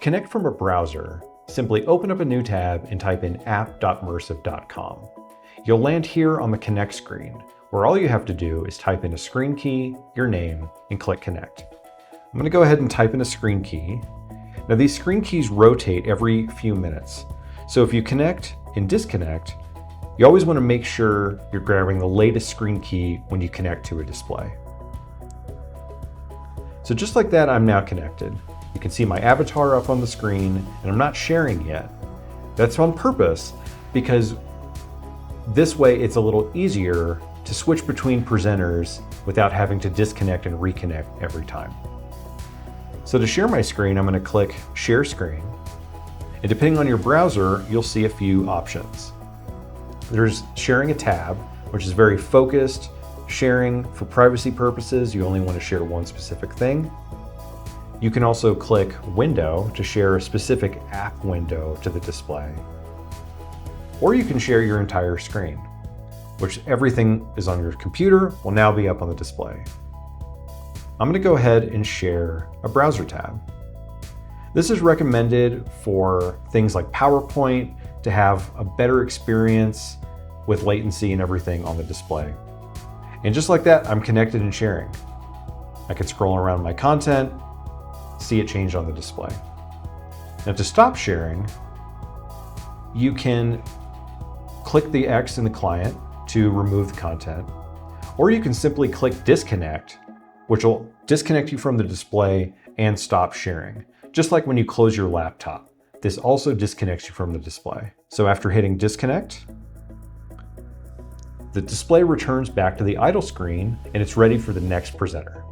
connect from a browser, simply open up a new tab and type in app.mersive.com. You'll land here on the Connect screen, where all you have to do is type in a screen key, your name, and click Connect. I'm going to go ahead and type in a screen key. Now these screen keys rotate every few minutes. So if you connect and disconnect, you always want to make sure you're grabbing the latest screen key when you connect to a display. So just like that, I'm now connected. You can see my avatar up on the screen, and I'm not sharing yet. That's on purpose because this way it's a little easier to switch between presenters without having to disconnect and reconnect every time. So to share my screen, I'm going to click Share Screen. And depending on your browser, you'll see a few options. There's sharing a tab, which is very focused. Sharing for privacy purposes, you only want to share one specific thing. You can also click Window to share a specific app window to the display. Or you can share your entire screen, which everything is on your computer will now be up on the display. I'm going to go ahead and share a browser tab. This is recommended for things like PowerPoint to have a better experience with latency and everything on the display. And just like that, I'm connected and sharing. I can scroll around my content, see it change on the display. Now to stop sharing, you can click the X in the client to remove the content, or you can simply click Disconnect, which will disconnect you from the display and stop sharing. Just like when you close your laptop, this also disconnects you from the display. So after hitting disconnect, the display returns back to the idle screen and it's ready for the next presenter.